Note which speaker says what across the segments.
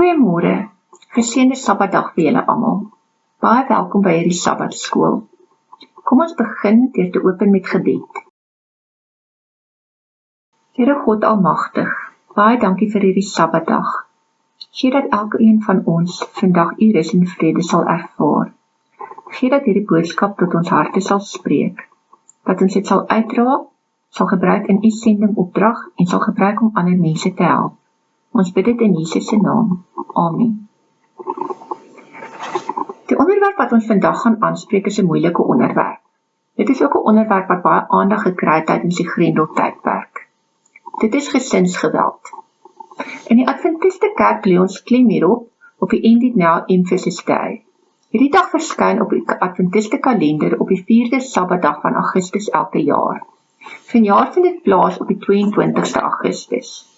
Speaker 1: Goeiemôre, geseënde Sabbatdag vir julle almal. Baie welkom by hierdie Sabbatskool. Kom ons begin deur te open met gebed. Here God Almagtig, baie dankie vir hierdie Sabbatdag. Gee dat elkeen van ons vandag U rus en vrede sal ervaar. Gee dat hierdie boodskap tot ons harte sal spreek, dat ons dit sal uitdra, sal gebruik in U sendingopdrag en sal gebruik om ander mense te help. Ons bid dit in Jesus se naam. Amen. Die onderwerp wat ons vandag gaan aanspreek is 'n moeilike onderwerp. Dit is ook 'n onderwerp wat baie aandag gekry het tydens die Grendeltydperk. Dit is gesinsgeweld. In die Adventiste Kerk lê ons klem hierop op die End It Now Emphasis Day. Hierdie dag verskyn op die Adventiste kalender op die 4de Sabbatdag van Augustus elke jaar. Vanjaar vind dit plaas op die 22ste Augustus.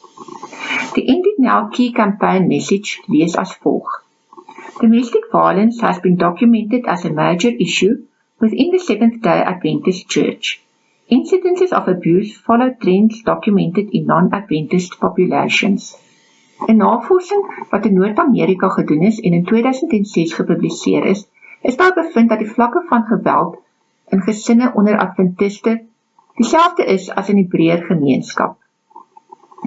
Speaker 1: The End It Now Key Campaign message lees as volg. Domestic violence has been documented as a major issue within the Seventh-day Adventist Church. Incidences of abuse follow trends documented in non-Adventist populations. 'n Navorsing wat in Noord-Amerika gedoen is en in 2006 gepubliseer is daar bevind dat die vlakke van geweld in gesinne onder Adventiste dieselfde is as in die breër gemeenskap.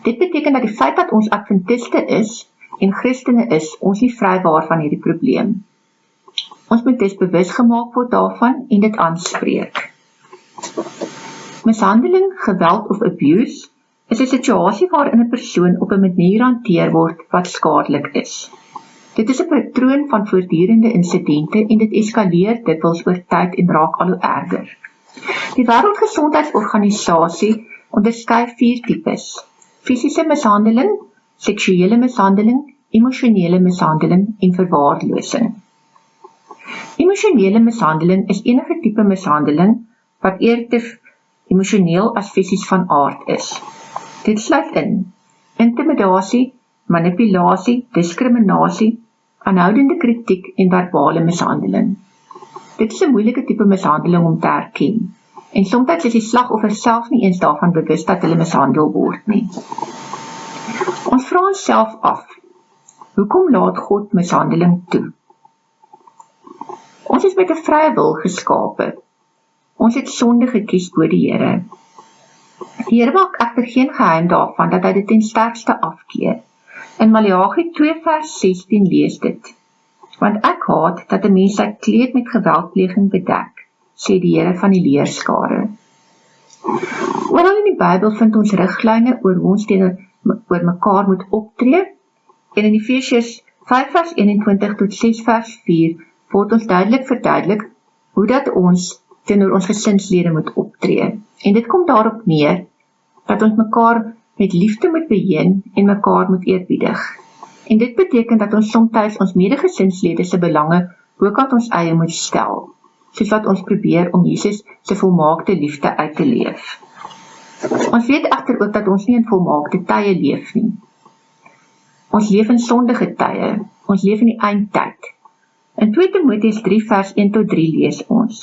Speaker 1: Dit beteken dat die feit dat ons Adventiste is en Christene is, ons nie vrywaar van hierdie probleem. Ons moet dus bewus gemaak word daarvan en dit aanspreek. Mishandeling, geweld of abuse is 'n situasie waarin 'n persoon op 'n manier hanteer word wat skadelik is. Dit is 'n patroon van voortdurende insidente en dit eskaleer dikwels oor tyd en raak al hoe erger. Die Wêreldgesondheidsorganisasie onderskei 4 tipes: fisiese mishandeling, seksuele mishandeling, emosionele mishandeling en verwaarlosing. Emosionele mishandeling is enige tipe mishandeling wat eerder emosioneel as fisies van aard is. Dit sluit in intimidasie, manipulasie, diskriminasie, aanhoudende kritiek en verbale mishandeling. Dit is 'n moeilike tipe mishandeling om te erken en soms is die slagoffer self nie eens daarvan bewus dat hulle mishandel word nie. Ons vra onsself af, hoekom laat God mishandeling toe? Ons is met 'n vrye wil geskape. Ons het sonde gekies bo die Here. Die Here maak egter geen geheim daarvan dat hy dit ten sterkste afkeer. In Maleagi 2 vers 16 lees dit: Want ek haat dat 'n mens sy kleed met geweldpleging bedek, sê die Here van die leerskare. Oral in die Bybel vind ons riglyne oor hoe ons teenoor mekaar moet optree, en in Efesiërs 5 vers 21 tot 6 vers 4 word ons duidelik verduidelik hoe dat ons teenoor ons gesinslede moet optree. En dit kom daarop neer dat ons mekaar met liefde moet beheer en mekaar moet eerbiedig. En dit beteken dat ons soms ons medegesinsslede se belange bokant ons eie moet stel, soos wat ons probeer om Jesus se volmaakte liefde uit te leef. Ons weet egter ook dat ons nie in volmaakte tye leef nie. Ons leef in sondige tye, ons leef in die eindtyd. In 2 Timoteus 3 vers 1 tot 3 lees ons: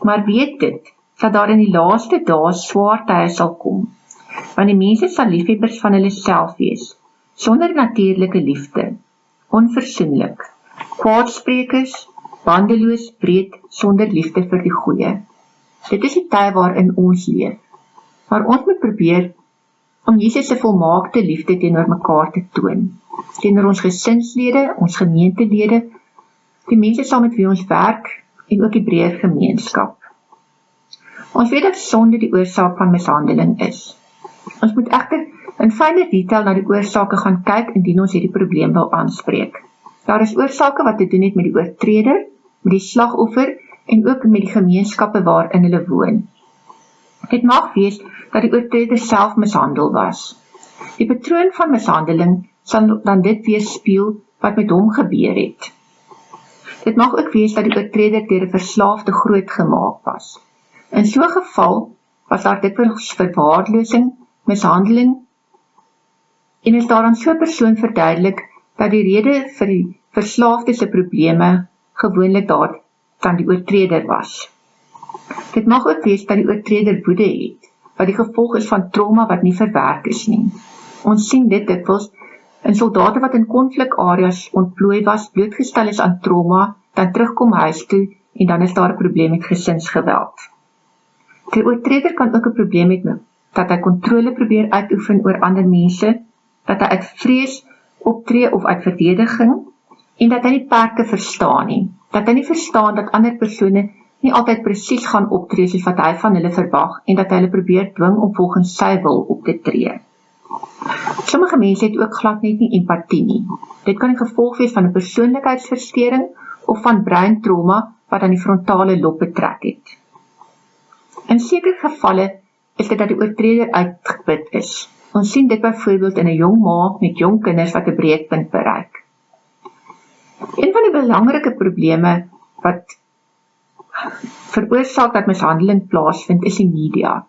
Speaker 1: Maar weet dit, dat daar in die laaste dae swaar tye sal kom, want die mense sal liefhebbers van hulle self wees, sonder natuurlike liefde, onversoenlik, kwaadsprekers, bandeloos, wreed, sonder liefde vir die goeie. Dit is die tye waarin ons leef, maar ons moet probeer om Jesus se volmaakte liefde teenoor mekaar te toon, teenoor ons gesinslede, ons gemeentelede, die mense saam met wie ons werk en ook die breër gemeenskap. Ons weet dat sonde die oorsaak van mishandeling is. Ons moet egter in fynere detail na die oorsake gaan kyk indien ons hierdie probleem wil aanspreek. Daar is oorsake wat te doen het met die oortreder, met die slagoffer en ook met die gemeenskappe waarin hulle woon. Dit mag wees dat die oortreder self mishandel was. Die patroon van mishandeling sal dan dit weerspieël wat met hom gebeur het. Dit mag ook wees dat die oortreder deur 'n verslaafde grootgemaak was. In so 'n geval was daar dikwels verwaarlosing, mishandeling, en is daar aan so 'n persoon verduidelik dat die rede vir die verslaafde se probleme gewoonlik daar dan die oortreder was. Dit mag ook wees dat die oortreder woede het, wat die gevolg is van trauma wat nie verwerk is nie. Ons sien dit dikwels En soldate wat in konflikareas ontplooi was, blootgestel is aan trauma, dan terugkom huis toe en dan is daar 'n probleem met gesinsgeweld. Die oortreder kan ook 'n probleem hê dat hy kontrole probeer uitoefen oor ander mense, dat hy uit vrees optree of uit verdediging, en dat hy nie perke verstaan nie, dat hy nie verstaan dat ander persone nie altyd presies gaan optree soos wat hy van hulle verwag, en dat hy hulle probeer dwing om volgens sy wil op te tree. Sommige mense het ook glad net nie empatie nie. Dit kan die gevolg wees van 'n persoonlikheidsversteuring of van breintrauma wat aan die frontale lob betrek het. In sekere gevalle is dit dat die oortreder uitgeput is. Ons sien dit byvoorbeeld in 'n jong ma met jong kinders wat 'n breekpunt bereik. Een van die belangrike probleme wat veroorsaak dat mishandeling plaasvind is die media.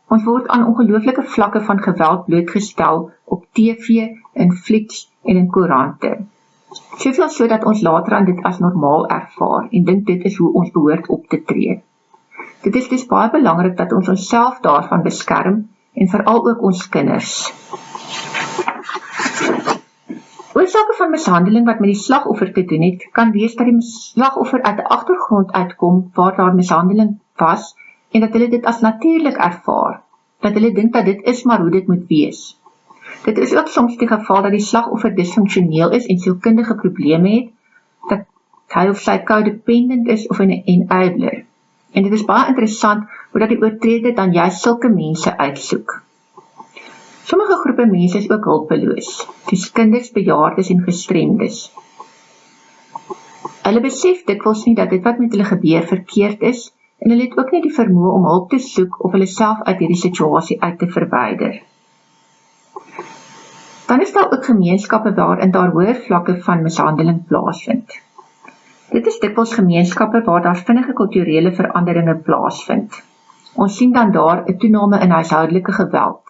Speaker 1: Ons word aan ongelooflike vlakke van geweld blootgestel op TV, in flieks en in koerante. Soveel so dat ons later aan dit as normaal ervaar en dink dit is hoe ons behoort op te tree. Dit is dus baie belangrik dat ons onsself daarvan beskerm en veral ook ons kinders. Oorsake van mishandeling wat met die slagoffer te doen het, kan wees dat die slagoffer uit 'n agtergrond uitkom waar daar mishandeling was en dat hulle dit as natuurlik ervaar, dat hulle dink dat dit is maar hoe dit moet wees. Dit is ook soms die geval dat die slagoffer disfunksioneel is en sielkundige probleme het, dat hy of sy codependent is of 'n enabler. En dit is baie interessant hoe dat die oortreder dan juist sulke mense uitsoek. Sommige groepe mense is ook hulpeloos, soos kinders, bejaardes en gestremdes. Hulle besef dikwels nie dat dit wat met hulle gebeur verkeerd is, en hulle het ook nie die vermoë om hulp te soek of hulle self uit hierdie situasie uit te verwyder. Dan is daar ook gemeenskappe waarin daar hoër vlakke van mishandeling plaasvind. Dit is dikwels gemeenskappe waar daar vinnige kulturele veranderinge plaasvind. Ons sien dan daar 'n toename in huishoudelike geweld.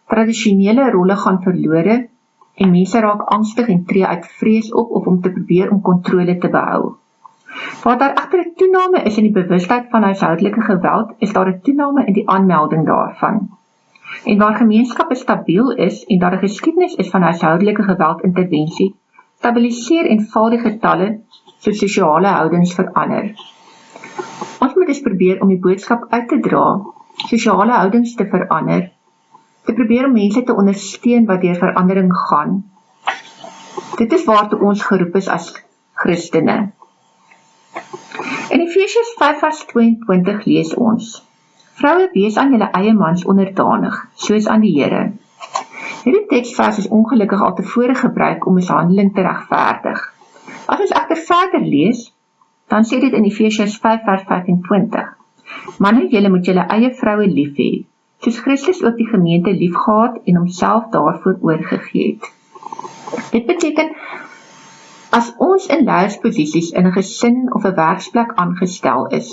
Speaker 1: Tradisionele rolle gaan verlore en mense raak angstig en tree uit vrees op of om te probeer om kontrole te behou. Waar daar egter 'n toename is in die bewustheid van huishoudelike geweld, is daar 'n toename in die aanmelding daarvan. En waar gemeenskappe stabiel is en daar 'n geskiedenis is van huishoudelike geweldintervensie, stabiliseer en val die getalle so sosiale houdings verander. Ons moet dus probeer om die boodskap uit te dra, sosiale houdings te verander, te probeer om mense te ondersteun wat deur verandering gaan. Dit is waartoe ons geroep is as Christene. In Efesiërs 5:22 lees ons: Vroue, wees aan julle eie mans onderdanig, soos aan die Here. Hierdie teksvers is ongelukkig al tevore gebruik om mishandeling te regverdig. As ons egter verder lees, dan sê dit in Efesiërs 5:25: Manne, julle moet julle eie vroue lief hê, soos Christus ook die gemeente liefgehad en homself daarvoor oorgegee het. Dit beteken, as ons in leiersposisies in 'n gesin of 'n werksplek aangestel is,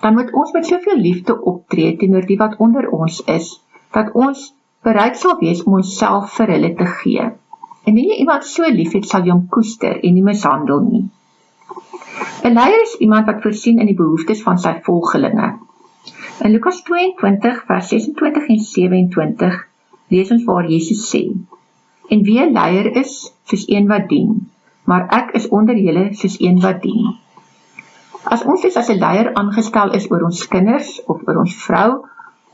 Speaker 1: dan moet ons met soveel liefde optree teenoor die wat onder ons is, dat ons bereid sal wees om onsself vir hulle te gee. Indien jy iemand so lief het, sal jy hom koester en nie mishandel nie. 'n Leier is iemand wat voorsien in die behoeftes van sy volgelinge. In Lukas 22, vers 26 en 27, lees ons waar Jesus sê: En wie 'n leier is, soos een wat dien, maar ek is onder julle soos een wat dien. As ons dus as 'n leier aangestel is oor ons kinders, of oor ons vrou,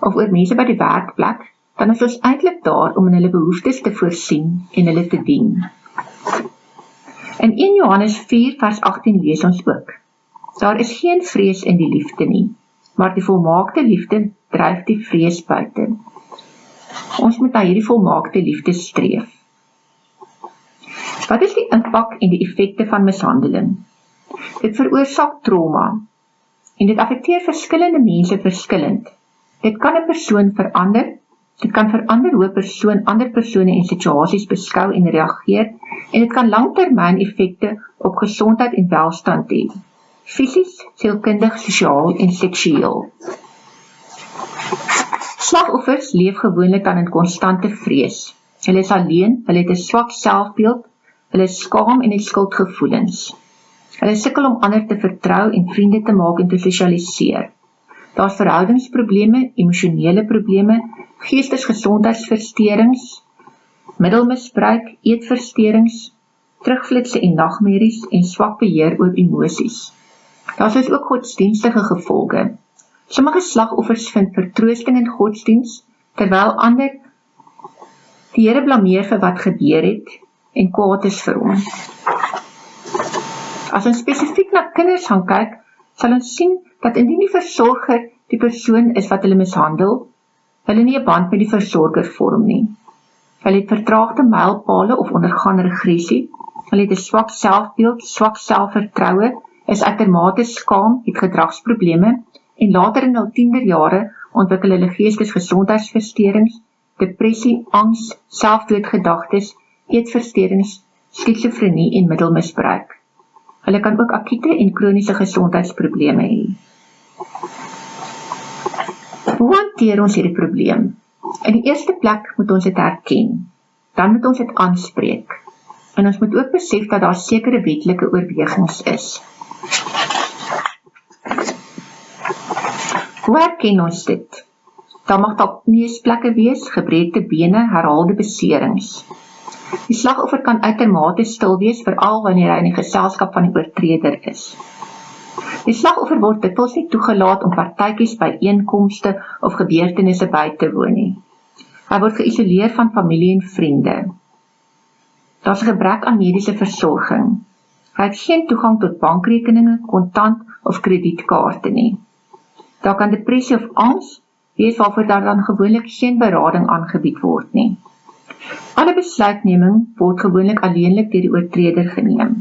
Speaker 1: of oor mense by die werkplek, dan is ons eintlik daar om in hulle behoeftes te voorsien en hulle te dien. In 1 Johannes 4 vers 18 lees ons ook: Daar is geen vrees in die liefde nie, maar die volmaakte liefde dryf die vrees buite. Ons moet na hierdie volmaakte liefde streef. Wat is die impak en die effekte van mishandeling? Dit veroorsaak trauma en dit affekteer verskillende mense verskillend. Dit kan 'n persoon verander, dit kan verander hoe 'n persoon ander persone en situasies beskou en reageer, en dit kan langtermyn effekte op gesondheid en welstand hê, fisies, sielkundig, sosiaal en seksueel. Slagoffers leef gewoonlik dan in konstante vrees. Hulle is alleen, hulle het 'n swak selfbeeld, hulle is skaam en het skuldgevoelens. Hulle sukkel om ander te vertrou en vriende te maak en te sosialiseer. Daar's verhoudingsprobleme, emosionele probleme, geestesgesondheidsversteurings, middelmisbruik, eetversteurings, terugflitse en nagmerries en swak beheer oor emosies. Daar is ook godsdienstige gevolge. Sommige slagoffers vind vertroosting in godsdiens, terwyl ander die Here blameer vir wat gebeur het en kwaad is vir hom. As ons spesifiek na kinders gaan kyk, sal ons sien dat indien die versorger die persoon is wat hulle mishandel, hulle nie 'n band met die versorger vorm nie. Hulle het vertraagde mylpale of ondergaan regressie, hulle het 'n swak selfbeeld, swak selfvertroue, is uitermate skaam, het gedragsprobleme en later in hul tienerjare ontwikkel hulle geestesgesondheidsversteurings, depressie, angs, selfdoodgedagtes, eetversteurings, skizofrenie en middelmisbruik. Hulle kan ook akute en kroniese gesondheidsprobleme hê. Hoe hanteer ons hierdie probleem? In die eerste plek moet ons dit herken, dan moet ons dit aanspreek, en ons moet ook besef dat daar sekere wetlike oorwegings is. Hoe herken ons dit? Daar mag dalk neusplekke wees, gebreekte bene, herhaalde beserings. Die slagoffer kan uitermate stil wees, veral wanneer hy in die geselskap van die oortreder is. Die slagoffer word dikwels nie toegelaat om partytjies by einkomste of gebeurtenisse by te woon nie. Hy word geïsoleer van familie en vriende. Daar is 'n gebrek aan mediese versorging. Hy het geen toegang tot bankrekeninge, kontant of kredietkaarte nie. Daar kan depressie of angs wees waarvoor daar dan gewoonlik geen berading aangebied word nie. Alle besluitneming word gewoonlik alleenlik deur die oortreder geneem.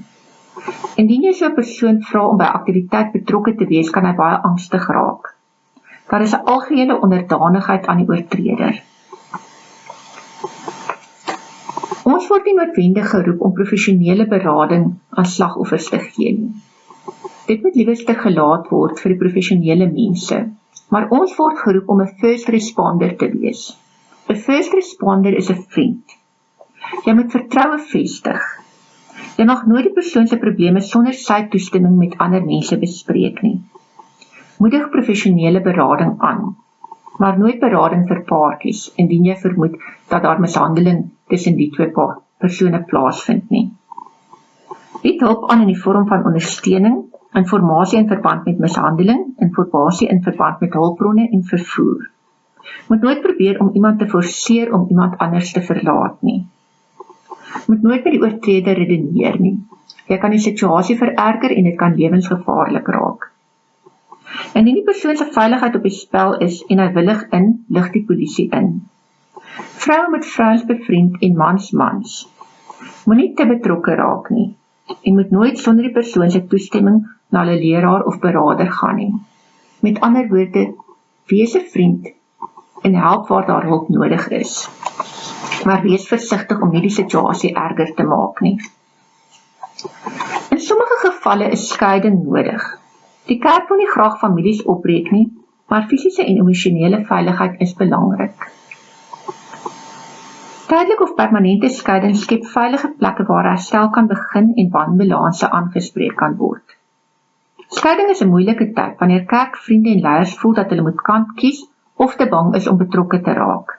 Speaker 1: Indien jy so 'n persoon vra om by aktiwiteit betrokke te wees, kan hy baie angstig raak. Daar is 'n algehele onderdanigheid aan die oortreder. Ons word nie noodwendig geroep om professionele berading aan slagoffers te gee nie. Dit moet liewerste gelaat word vir die professionele mense, maar ons word geroep om 'n first responder te wees. 'n First responder is 'n vriend. Jy moet vertroue vestig. Jy mag nooit die persoon se probleme sonder sy toestemming met ander mense bespreek nie. Moedig professionele berading aan, maar nooit berading vir paartjies, indien jy vermoed dat daar mishandeling tussen die twee persone plaasvind nie. Bied hulp aan in die vorm van ondersteuning, informasie in verband met mishandeling, informasie in verband met hulpbronne en vervoer. Moet nooit probeer om iemand te forceer om iemand anders te verlaat nie. Moet nooit met die oortreder redeneer nie. Jy kan die situasie vererger en dit kan lewensgevaarlik raak. Indien die persoon se veiligheid op die spel is en hy willig in, lig die polisie in. Vroue moet vrouens bevriend en mans mans. Moenie te betrokke raak nie en moet nooit sonder die persoon se toestemming na 'n leraar of beraader gaan nie. Met ander woorde, wees 'n vriend en help waar daar hulp nodig is. Maar wees versigtig om nie die situasie erger te maak nie. In sommige gevalle is skeiding nodig. Die kerk wil nie graag families opbreek nie, maar fisiese en emosionele veiligheid is belangrik. Tydelik of permanente skeiding skep veilige plekke waar herstel kan begin en wanbalanse aangespreek kan word. Skeiding is 'n moeilike tyd wanneer kerkvriende en leiers voel dat hulle moet kant kies of te bang is om betrokke te raak.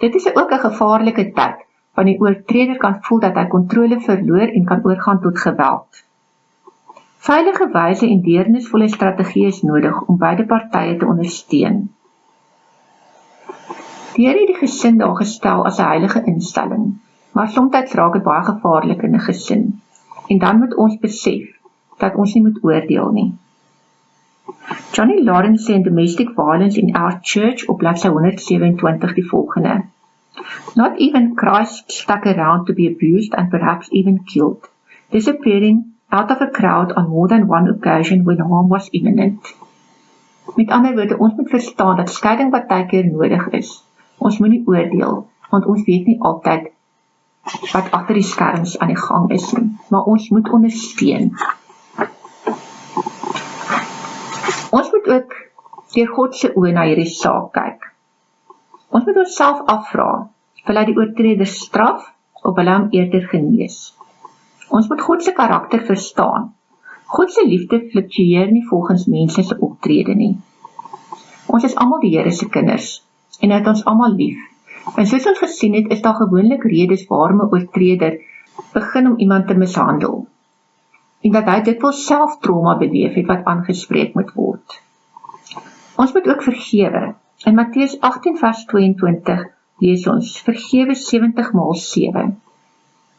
Speaker 1: Dit is ook 'n gevaarlike tyd wanneer die oortreder kan voel dat hy kontrole verloor en kan oorgaan tot geweld. Veilige wyse en deernisvolle strategie is nodig om beide partye te ondersteun. Die Here het die gesin daar gestel as 'n heilige instelling, maar soms raak dit baie gevaarlik in 'n gesin. En dan moet ons besef dat ons nie moet oordeel nie. Johnny Lawrence sê in Domestic Violence in Our Church op bladsy 127 die volgende: Not even Christ stuck around to be abused and perhaps even killed, disappearing out of a crowd on more than one occasion when harm was imminent. Met ander woorde, ons moet verstaan dat skeiding partykeer nodig is. Ons moet nie oordeel, want ons weet nie altyd wat agter die skerms aan die gang is nie, maar ons moet ondersteun. Ons moet ook deur God se oë na hierdie saak kyk. Ons moet onsself afvra, wil hy die oortreder straf of wil hy hom eerder genees? Ons moet God se karakter verstaan. God se liefde fluktueer nie volgens mense se optrede nie. Ons is almal die Here se kinders en hy het ons almal lief En soos ons gesien het, is daar gewoonlik redes waarom 'n oortreder begin om iemand te mishandel. En dat hy dikwels self trauma beleef het wat aangespreek moet word. Ons moet ook vergewe. In Matteus 18 vers 22 lees ons, vergewe 70 maal 7.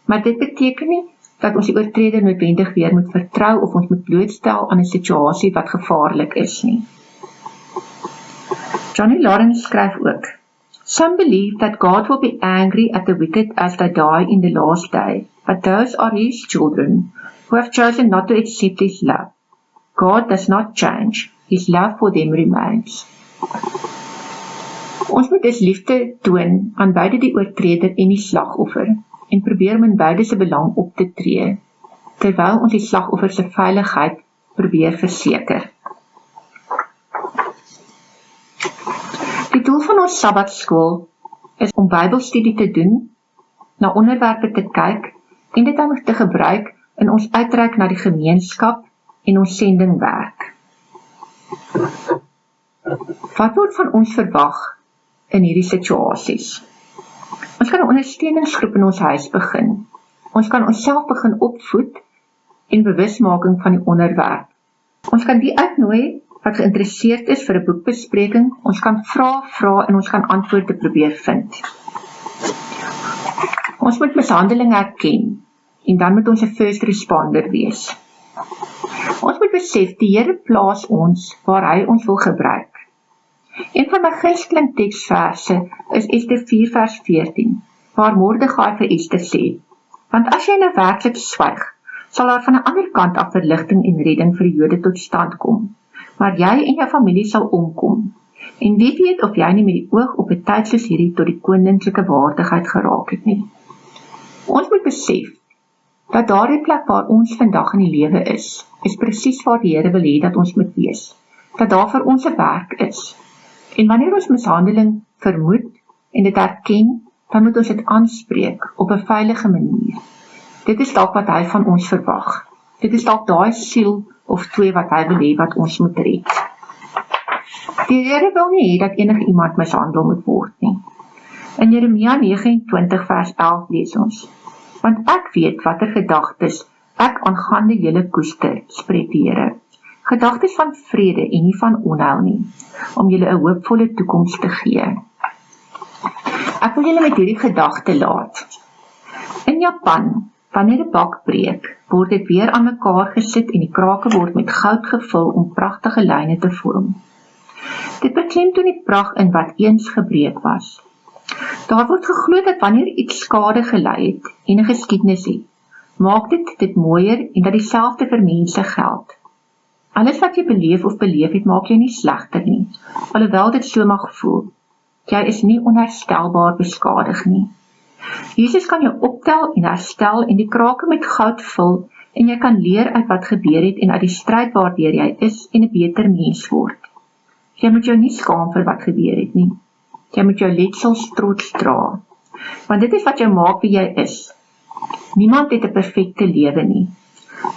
Speaker 1: Maar dit beteken nie dat ons die oortreder noodwendig weer moet vertrou of ons moet blootstel aan 'n situasie wat gevaarlik is nie. Johnny Lawrence skryf ook, some believe that God will be angry at the wicked as they die in the last day, but those are his children who have chosen not to accept his love. God does not change. His love for them remains. Ons moet dus liefde toon aan beide die oortreder en die slagoffer en probeer om in beide se belang op te tree, terwyl ons die slagoffer se veiligheid probeer verseker. Die doel van ons Sabbatskool is om Bybelstudie te doen, na onderwerpe te kyk en dit dan te gebruik in ons uitreik na die gemeenskap en ons sendingwerk. Wat word van ons verwag in hierdie situasies? Ons kan 'n ondersteuningsgroep in ons huis begin. Ons kan onsself begin opvoed en bewusmaking van die onderwerp. Ons kan die uitnooi wat geïnteresseerd is vir 'n boekbespreking. Ons kan vra en ons kan antwoorde probeer vind. Ons moet mishandeling erken en dan moet ons 'n first responder wees. Ons moet besef die Here plaas ons waar hy ons wil gebruik. Een van my gunsteling teksverse is Ester 4 vers 14, waar Mordegai vir Ester sê, want as jy nou werklik swyg, sal daar van 'n ander kant af verligting en redding vir die Jode tot stand kom, maar jy en jou familie sal omkom, en wie weet of jy nie met die oog op 'n tyd soos hierdie tot die koninklike waardigheid geraak het nie. Ons moet besef, dat daardie plek waar ons vandag in die lewe is presies waar die Here wil hê dat ons moet wees, dat daar vir ons 'n werk is. En wanneer ons mishandeling vermoed en dit erken, dan moet ons dit aanspreek op 'n veilige manier. Dit is dalk wat hy van ons verwag. Dit is dalk daai siel of twee wat hy wil hê wat ons moet red. Die Here wil nie hê dat enige iemand mishandel moet word nie. In Jeremia 29 vers 11 lees ons, want ek weet watter gedagtes ek aangaande julle koester, spreek die Here. Gedagtes van vrede en nie van onheil nie, om julle 'n hoopvolle toekoms te gee. Ek wil julle met hierdie gedagte laat. In Japan, wanneer 'n bak breek, word dit weer aan mekaar gesit en die krake word met goud gevul om pragtige lyne te vorm. Dit beklemtoon die pragt in wat eens gebreek was. Daar word geglo dat wanneer iets skade gelei het en 'n geskiedenis het, maak dit mooier en dat dieselfde vir mense geld. Alles wat jy beleef het, maak jou nie slegter nie, alhoewel dit so mag voel. Jy is nie onherstelbaar beskadig nie. Jesus kan jou optel en herstel en die krake met goud vul en jy kan leer uit wat gebeur het en uit die stryd waardeur jy is en 'n beter mens word. Jy moet jou nie skaam vir wat gebeur het nie. Jy moet jou letsels trots dra, want dit is wat jou maak wie jy is. Niemand het 'n perfekte lewe nie.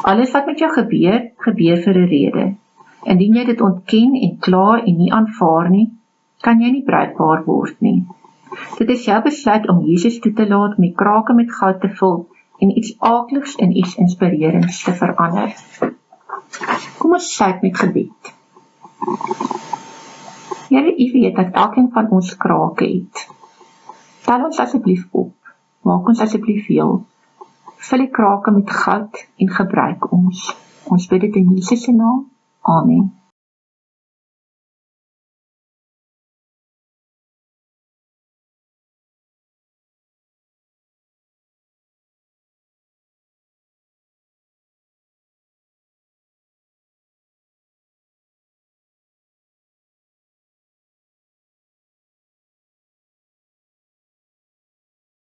Speaker 1: Alles wat met jou gebeur vir 'n rede. Indien jy dit ontken en kla en nie aanvaar nie, kan jy nie bruikbaar word nie. Dit is jou besluit om Jesus toe te laat om die krake met goud te vul en iets aakligs in iets inspirerends te verander. Kom ons sluit met gebed. Here, U weet dat elkeen van ons krake het. Tel ons asseblief op, maak ons asseblief heel. Vul die krake met goud en gebruik ons. Ons bid dit in Jesus se naam. Amen.